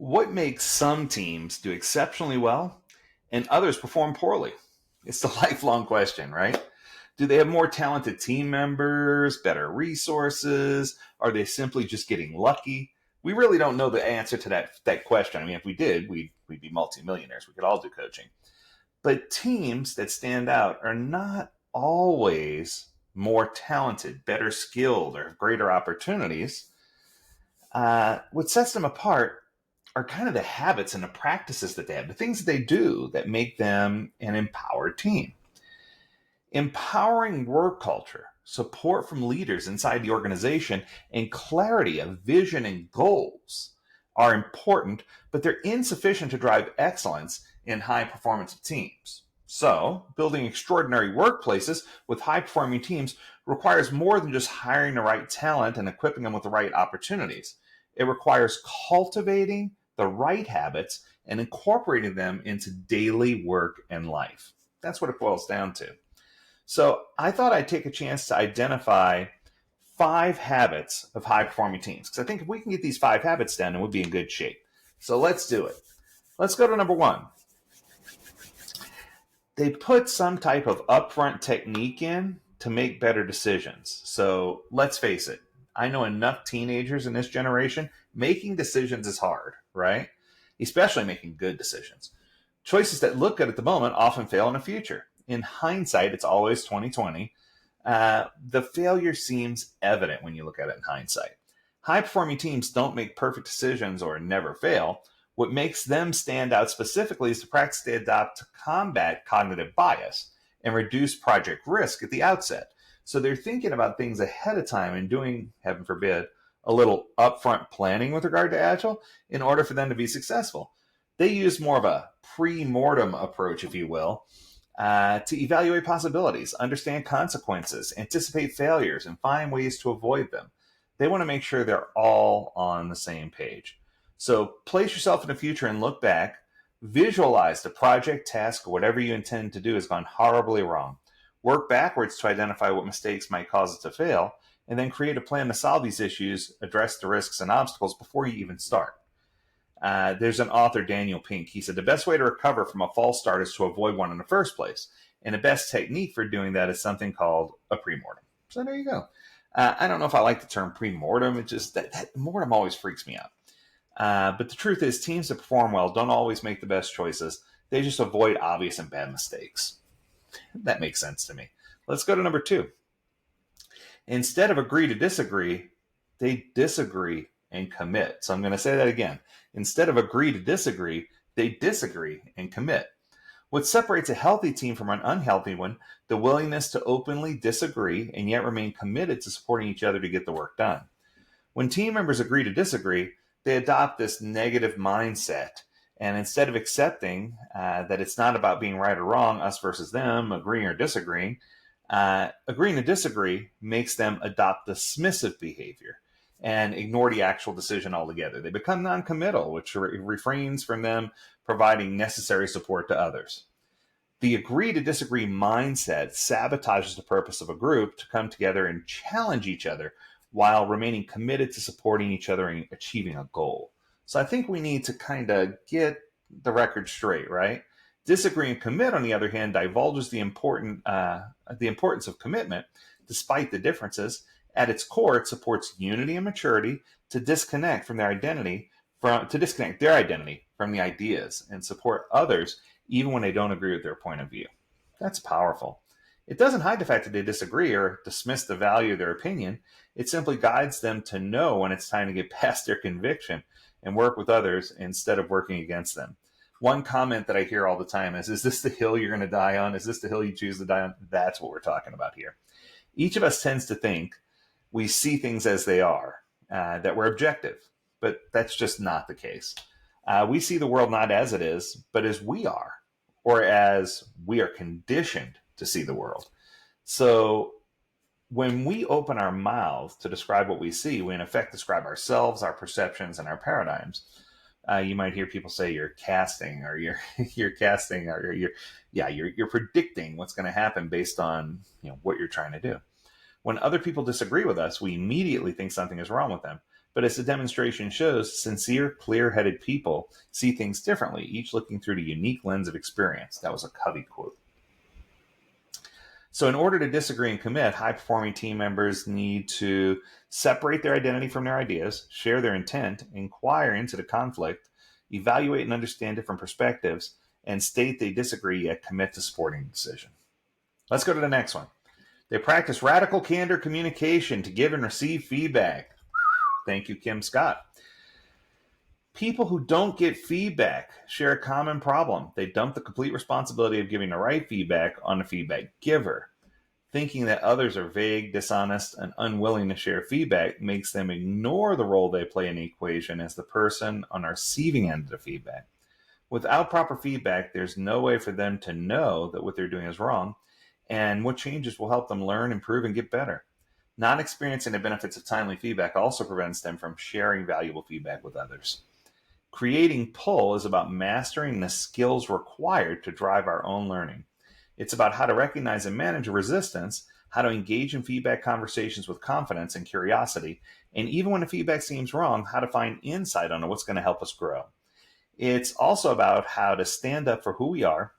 What makes some teams do exceptionally well and others perform poorly? It's the lifelong question, right? Do they have more talented team members, better resources? Are they simply just getting lucky? We really don't know the answer to that question. I mean, if we did, we'd be multimillionaires. We could all do coaching. But teams that stand out are not always more talented, better skilled, or have greater opportunities. What sets them apart are kind of the habits and the practices that they have, the things that they do that make them an empowered team. Empowering work culture, support from leaders inside the organization, and clarity of vision and goals are important, but they're insufficient to drive excellence in high performance teams. So, building extraordinary workplaces with high performing teams requires more than just hiring the right talent and equipping them with the right opportunities. It requires cultivating the right habits and incorporating them into daily work and life. That's what it boils down to. So I thought I'd take a chance to identify 5 habits of high performing teams, because I think if we can get these 5 habits done, then we'll be in good shape. So let's do it. Let's go to number 1. They put some type of upfront technique in to make better decisions. So let's face it, I know enough teenagers in this generation. Making decisions is hard, right? Especially making good decisions. Choices that look good at the moment often fail in the future. In hindsight, it's always 2020. The failure seems evident when you look at it in hindsight. High-performing teams don't make perfect decisions or never fail. What makes them stand out specifically is the practice they adopt to combat cognitive bias and reduce project risk at the outset. So they're thinking about things ahead of time and doing, heaven forbid, a little upfront planning with regard to Agile in order for them to be successful. They use more of a pre-mortem approach, if you will, to evaluate possibilities, understand consequences, anticipate failures, and find ways to avoid them. They want to make sure they're all on the same page. So place yourself in the future and look back. Visualize the project, task, or whatever you intend to do has gone horribly wrong. Work backwards to identify what mistakes might cause it to fail, and then create a plan to solve these issues, address the risks and obstacles before you even start. There's an author, Daniel Pink. He said, the best way to recover from a false start is to avoid one in the first place. And the best technique for doing that is something called a pre-mortem. So there you go. I don't know if I like the term pre-mortem. It just, that mortem always freaks me out. But the truth is, teams that perform well don't always make the best choices. They just avoid obvious and bad mistakes. That makes sense to me. Let's go to number 2. Instead of agree to disagree, they disagree and commit. So I'm going to say that again. Instead of agree to disagree, they disagree and commit. What separates a healthy team from an unhealthy one, the willingness to openly disagree and yet remain committed to supporting each other to get the work done. When team members agree to disagree, they adopt this negative mindset. And instead of accepting that it's not about being right or wrong, us versus them, agreeing or disagreeing, agreeing to disagree makes them adopt dismissive behavior and ignore the actual decision altogether. They become non-committal, which refrains from them providing necessary support to others. The agree to disagree mindset sabotages the purpose of a group to come together and challenge each other while remaining committed to supporting each other and achieving a goal. So I think we need to kind of get the record straight, right? Disagree and commit, on the other hand, divulges the importance of commitment despite the differences. At its core, it supports unity and maturity to disconnect their identity from the ideas and support others even when they don't agree with their point of view. That's powerful. It doesn't hide the fact that they disagree or dismiss the value of their opinion. It simply guides them to know when it's time to get past their conviction and work with others instead of working against them. One comment that I hear all the time is this the hill you're going to die on? Is this the hill you choose to die on? That's what we're talking about here. Each of us tends to think we see things as they are, that we're objective, but that's just not the case. We see the world not as it is, but as we are, or as we are conditioned to see the world. So when we open our mouth to describe what we see, we in effect describe ourselves, our perceptions, and our paradigms. You might hear people say you're casting, or you're casting, or you're predicting what's going to happen based on what you're trying to do. When other people disagree with us, we immediately think something is wrong with them. But as the demonstration shows, sincere, clear-headed people see things differently, each looking through the unique lens of experience. That was a Covey quote. So in order to disagree and commit, high-performing team members need to separate their identity from their ideas, share their intent, inquire into the conflict, evaluate and understand different perspectives, and state they disagree yet commit to supporting the decision. Let's go to the next one. They practice radical candor communication to give and receive feedback. Thank you, Kim Scott. People who don't get feedback share a common problem. They dump the complete responsibility of giving the right feedback on the feedback giver. Thinking that others are vague, dishonest, and unwilling to share feedback makes them ignore the role they play in the equation as the person on the receiving end of the feedback. Without proper feedback, there's no way for them to know that what they're doing is wrong, and what changes will help them learn, improve, and get better. Not experiencing the benefits of timely feedback also prevents them from sharing valuable feedback with others. Creating pull is about mastering the skills required to drive our own learning. It's about how to recognize and manage resistance, how to engage in feedback conversations with confidence and curiosity, and even when the feedback seems wrong, how to find insight on what's going to help us grow. It's also about how to stand up for who we are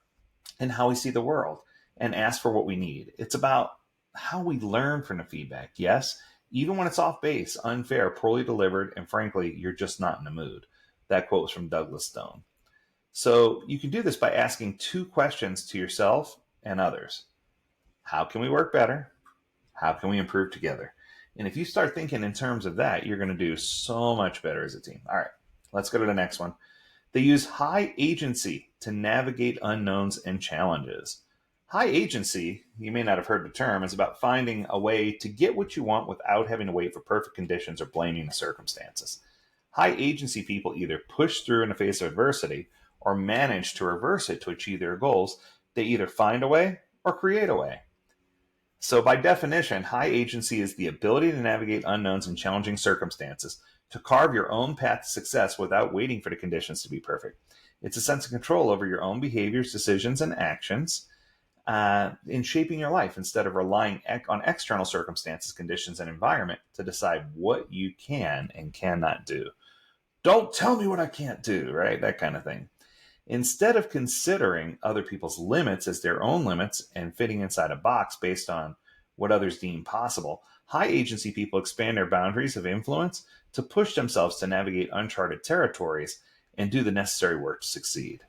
and how we see the world and ask for what we need. It's about how we learn from the feedback. Yes, even when it's off base, unfair, poorly delivered, and frankly, you're just not in the mood. That quote was from Douglas Stone. So you can do this by asking two questions to yourself and others. How can we work better? How can we improve together? And if you start thinking in terms of that, you're going to do so much better as a team. All right, let's go to the next one. They use high agency to navigate unknowns and challenges. High agency, you may not have heard the term, is about finding a way to get what you want without having to wait for perfect conditions or blaming the circumstances. High agency people either push through in the face of adversity or manage to reverse it to achieve their goals. They either find a way or create a way. So by definition, high agency is the ability to navigate unknowns and challenging circumstances, to carve your own path to success without waiting for the conditions to be perfect. It's a sense of control over your own behaviors, decisions, and actions in shaping your life instead of relying on external circumstances, conditions, and environment to decide what you can and cannot do. Don't tell me what I can't do, right? That kind of thing. Instead of considering other people's limits as their own limits and fitting inside a box based on what others deem possible, high agency people expand their boundaries of influence to push themselves to navigate uncharted territories and do the necessary work to succeed.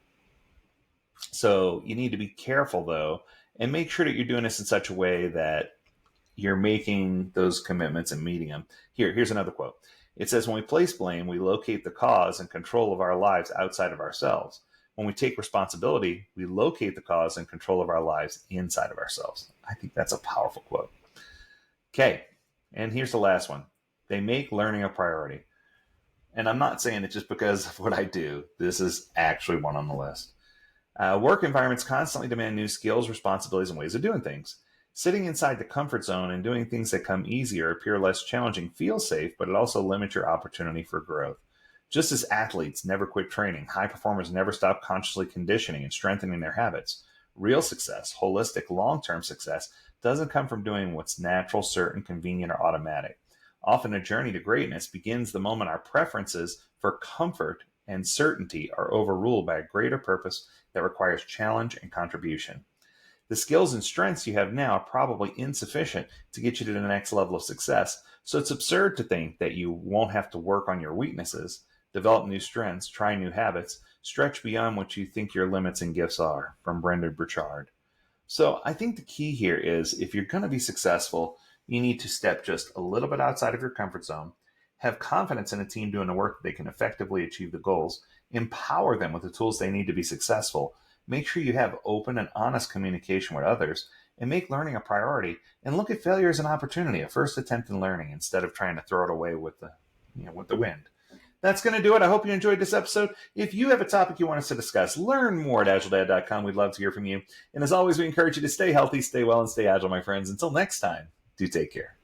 So you need to be careful, though, and make sure that you're doing this in such a way that you're making those commitments and meeting them. Here's another quote. It says, when we place blame, we locate the cause and control of our lives outside of ourselves. When we take responsibility, we locate the cause and control of our lives inside of ourselves. I think that's a powerful quote. Okay, and here's the last one. They make learning a priority. And I'm not saying it just because of what I do. This is actually one on the list. Work environments constantly demand new skills, responsibilities, and ways of doing things. Sitting inside the comfort zone and doing things that come easier, appear less challenging, feels safe, but it also limits your opportunity for growth. Just as athletes never quit training, high performers never stop consciously conditioning and strengthening their habits. Real success, holistic, long-term success, doesn't come from doing what's natural, certain, convenient, or automatic. Often a journey to greatness begins the moment our preferences for comfort and certainty are overruled by a greater purpose that requires challenge and contribution. The skills and strengths you have now are probably insufficient to get you to the next level of success, so it's absurd to think that you won't have to work on your weaknesses, develop new strengths, try new habits, stretch beyond what you think your limits and gifts are, from Brendan Burchard. So I think the key here is, if you're going to be successful, you need to step just a little bit outside of your comfort zone, have confidence in a team doing the work that they can effectively achieve the goals, empower them with the tools they need to be successful, make sure you have open and honest communication with others, and make learning a priority, and look at failure as an opportunity, a first attempt in learning, instead of trying to throw it away with the wind. That's going to do it. I hope you enjoyed this episode. If you have a topic you want us to discuss, learn more at AgileDad.com. We'd love to hear from you. And as always, we encourage you to stay healthy, stay well, and stay agile, my friends. Until next time, do take care.